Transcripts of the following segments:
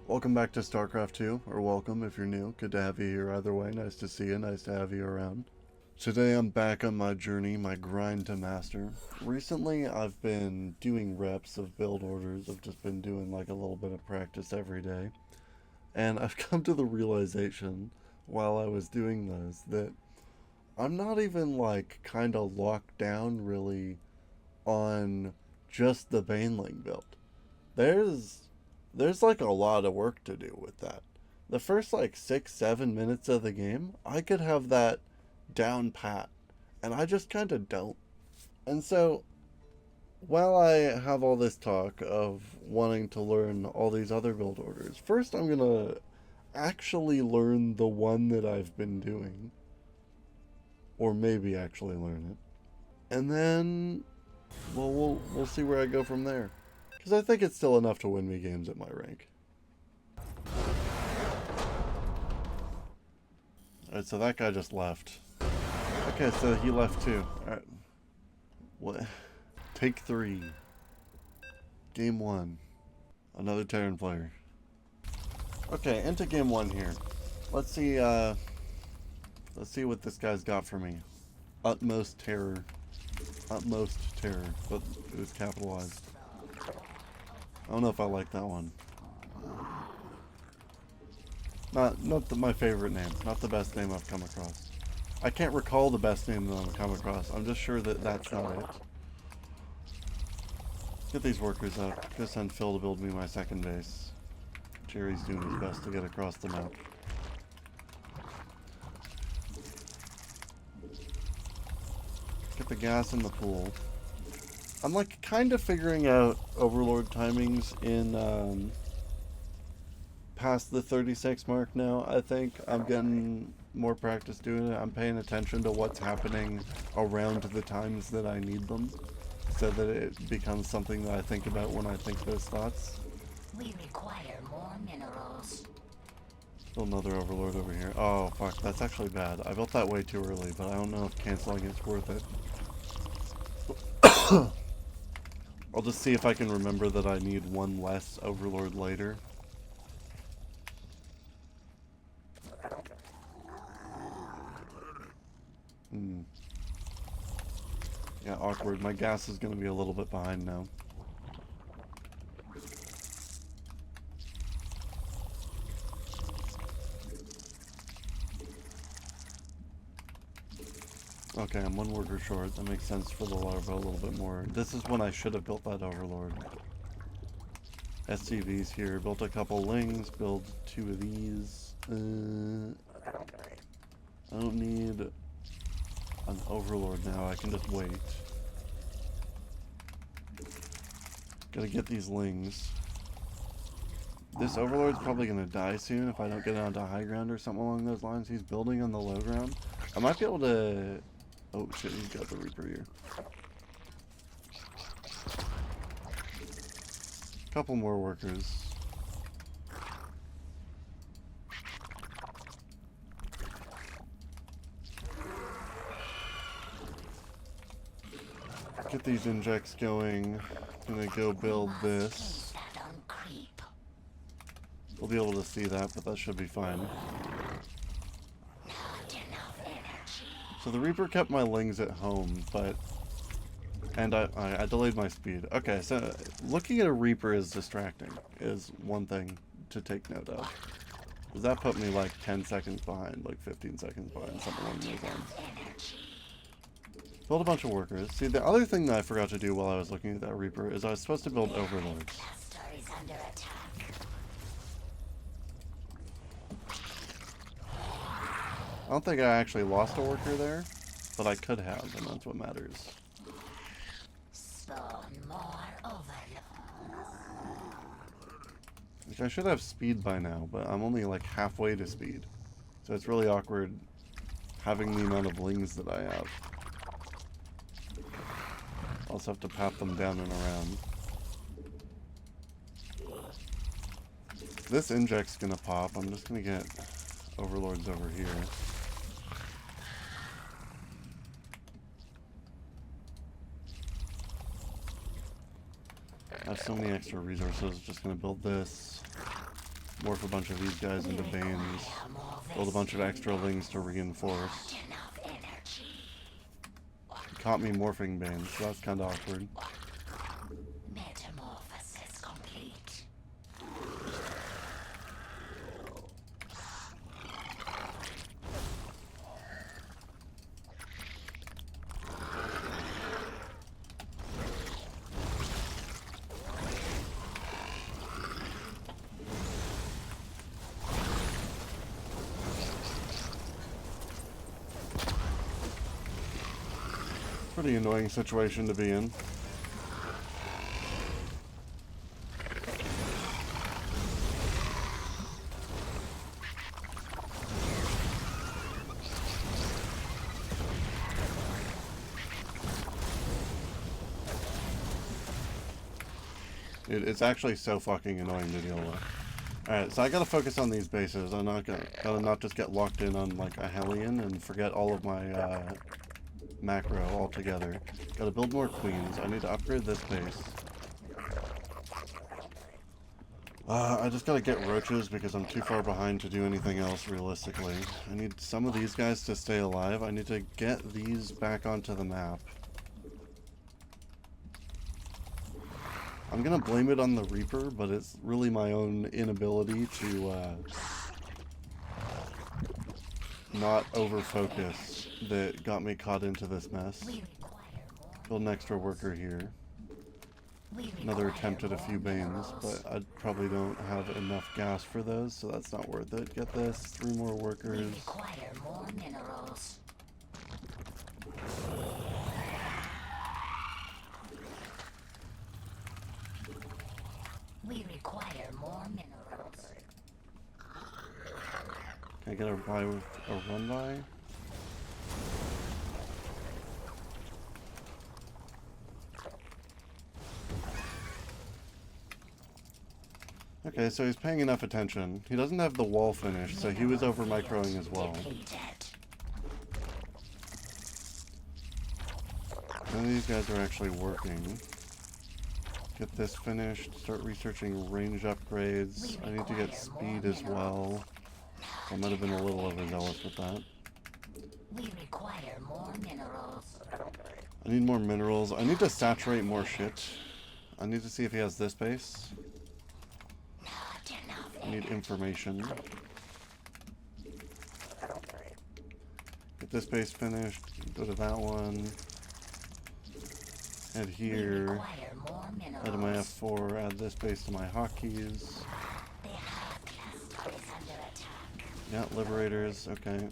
Welcome back to Starcraft 2, or welcome if you're new. Good to have you here either way. Nice to see you, nice to have you around. Today I'm back on my journey, my grind to master. Recently I've been doing reps of build orders. I've just been doing like a little bit of practice every day. And I've come to the realization while I was doing those that I'm not even like kind of locked down really on just the Baneling build. There's there's like a lot of work to do with that. The first like 6, 7 minutes of the game, I could have that down pat, and I just kind of don't. And so, while I have all this talk of wanting to learn all these other build orders, first I'm gonna actually learn the one that I've been doing, or maybe actually learn it, and then we'll see where I go from there. Because I think it's still enough to win me games at my rank. Alright, so that guy just left. Okay, so he left too. Alright. What? Take 3. Game 1. Another Terran player. Okay, into game 1 here. Let's see what this guy's got for me. Utmost terror. Utmost terror, but it was capitalized. I don't know if I like that one. Not my favorite name. Not the best name I've come across. I can't recall the best name that I've come across. I'm just sure that that's not it. Get these workers up. Go send Phil to build me my second base. Jerry's doing his best to get across the map. Get the gas in the pool. I'm like kind of figuring out Overlord timings in past the 36 mark now. I think I'm getting more practice doing it. I'm paying attention to what's happening around the times that I need them, so that it becomes something that I think about when I think those thoughts. We require more minerals. Still another Overlord over here. Oh fuck, that's actually bad. I built that way too early, but I don't know if canceling it's worth it. I'll just see if I can remember that I need one less Overlord later. Yeah, awkward. My gas is going to be a little bit behind now. Okay, I'm one worker short. That makes sense for the larva a little bit more. This is when I should have built that Overlord. SCV's here. Built a couple Lings. Build 2 of these. I don't need an Overlord now. I can just wait. Gotta get these Lings. This Overlord's probably gonna die soon if I don't get it onto high ground or something along those lines. He's building on the low ground. I might be able to... Oh shit, he's got the Reaper here. Couple more workers. Get these injects going. Gonna go build this. We'll be able to see that, but that should be fine. So the Reaper kept my Lings at home, but... And I delayed my speed. Okay, so looking at a Reaper is distracting, is one thing to take note of. Does that put me like 10 seconds behind, like 15 seconds behind, something along those lines. Build a bunch of workers. See, the other thing that I forgot to do while I was looking at that Reaper is I was supposed to build Overlords. I don't think I actually lost a worker there, but I could have, and that's what matters. Which I should have speed by now, but I'm only like halfway to speed. So it's really awkward having the amount of Lings that I have. I also have to pat them down and around. This inject's gonna pop. I'm just gonna get Overlords over here. I have so many extra resources. Just gonna build this. Morph a bunch of these guys into Banes. Build a bunch of extra lings to reinforce. Caught me morphing Banes, so that's kind of awkward. Metamorphosis complete. Pretty annoying situation to be in. It's actually so fucking annoying to deal with. Alright, so I gotta focus on these bases. I'm not gotta not just get locked in on like a Hellion and forget all of my macro altogether. Gotta build more queens. I need to upgrade this base. I just gotta get roaches because I'm too far behind to do anything else realistically. I need some of these guys to stay alive. I need to get these back onto the map. I'm gonna blame it on the Reaper, but it's really my own inability to not over-focus that got me caught into this mess. Build an extra worker here. Another attempt at a few Banes, but I probably don't have enough gas for those, so that's not worth it. Get this, 3 more workers. We require more minerals. We require more minerals. Can I get a buy with a run by? Okay, so he's paying enough attention. He doesn't have the wall finished, so he was over microing as well. None of these guys are actually working. Get this finished, start researching range upgrades. I need to get speed as well. I might have been a little overzealous with that. We require more minerals. I need more minerals. I need to saturate more shit. I need to see if he has this base. I need information. Get this base finished. Go to that one. Head here. Add to my F4. Add this base to my hotkeys. Yeah, liberators. Okay.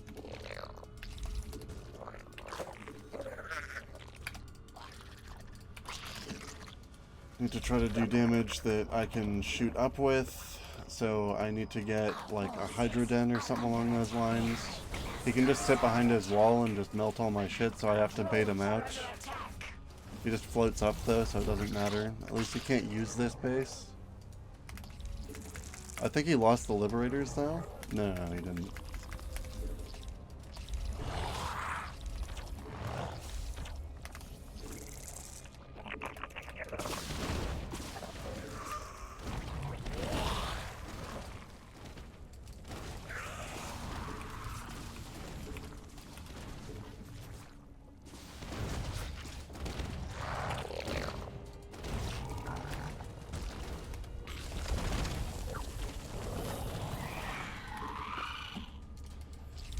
Need to try to do damage that I can shoot up with. So I need to get like a Hydroden or something along those lines. He can just sit behind his wall and just melt all my shit, so I have to bait him out. He just floats up though, so it doesn't matter. At least he can't use this base. I think he lost the Liberators though? No, he didn't.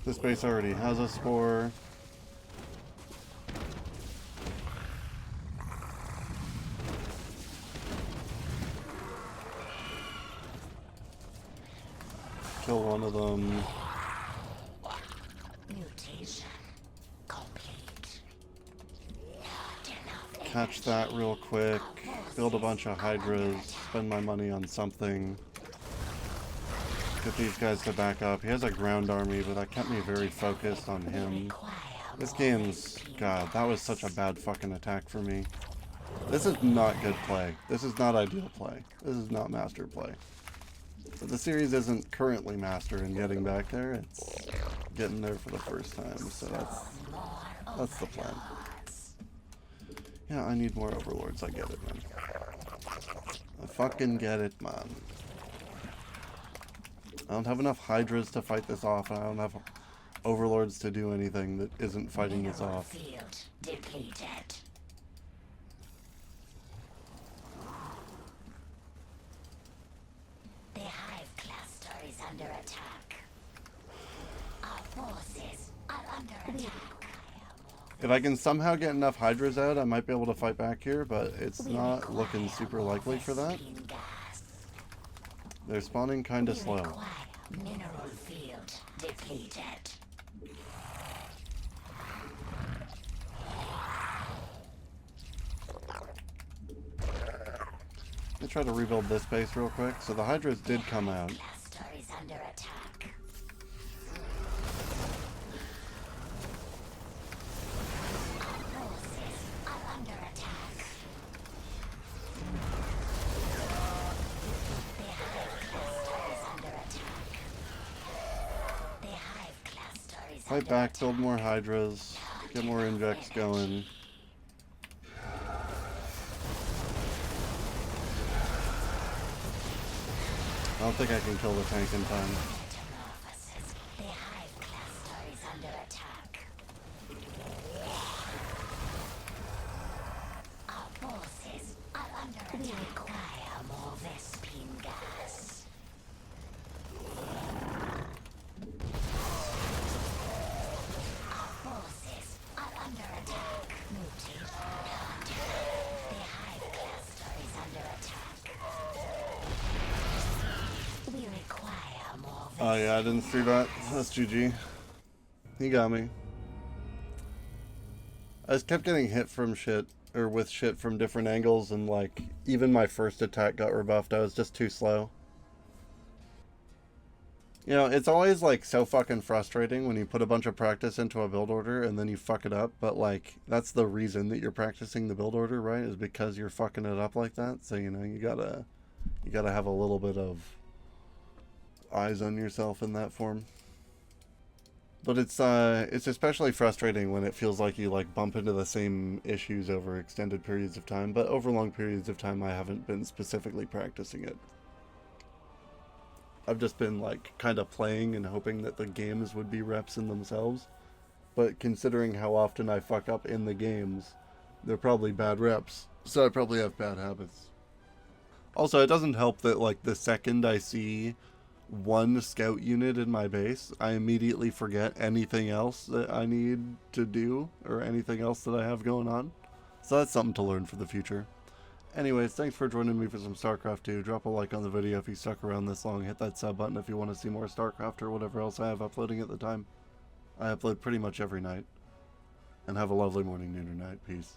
This base already has a spore. Kill one of them. Mutation complete. Catch that real quick. Build a bunch of Hydras. Spend my money on something. Get these guys to back up. He has a ground army, but that kept me very focused on him. This game's... God, that was such a bad fucking attack for me. This is not good play. This is not ideal play. This is not master play. But the series isn't currently master in getting back there. It's getting there for the first time, so that's the plan. Yeah, I need more overlords. I get it, man. I fucking get it, man. I don't have enough Hydras to fight this off, and I don't have Overlords to do anything that isn't fighting this Mineral off. field depleted. The hive cluster is under attack. Our forces are under attack. If I can somehow get enough Hydras out, I might be able to fight back here, but it's not looking super likely for that. They're spawning kinda slow. Mineral field depleted. Let me try to rebuild this base real quick. So the Hydras did come out. Cluster is under attack. Our forces are under attack. The hive cluster is under attack. The hive cluster is Fight under back, attack. build more Hydras, get more injects going. I don't think I can kill the tank in time. Metamorphosis. The hive cluster is under attack. Our forces are under attack. We require more Vespine gas. Our forces are under attack. Mutation. The hive cluster is under attack. We require more Oh yeah, I didn't see that. That's GG. He got me. I just kept getting hit from shit, or with shit from different angles, and like, even my first attack got rebuffed. I was just too slow. You know, it's always like so fucking frustrating when you put a bunch of practice into a build order and then you fuck it up, but like, that's the reason that you're practicing the build order, right? Is because you're fucking it up like that. So, you know, you gotta have a little bit of eyes on yourself in that form. But it's especially frustrating when it feels like you like bump into the same issues over extended periods of time, but over long periods of time I haven't been specifically practicing it. I've just been like kind of playing and hoping that the games would be reps in themselves. But considering how often I fuck up in the games, they're probably bad reps. So I probably have bad habits. Also, it doesn't help that like the second I see one scout unit in my base, I immediately forget anything else that I need to do or anything else that I have going on. So that's something to learn for the future. Anyways, thanks for joining me for some Starcraft 2. Drop a like on the video if you stuck around this long. Hit that sub button if you want to see more Starcraft or whatever else I have uploading at the time. I upload pretty much every night. And have a lovely morning, noon, or night. Peace.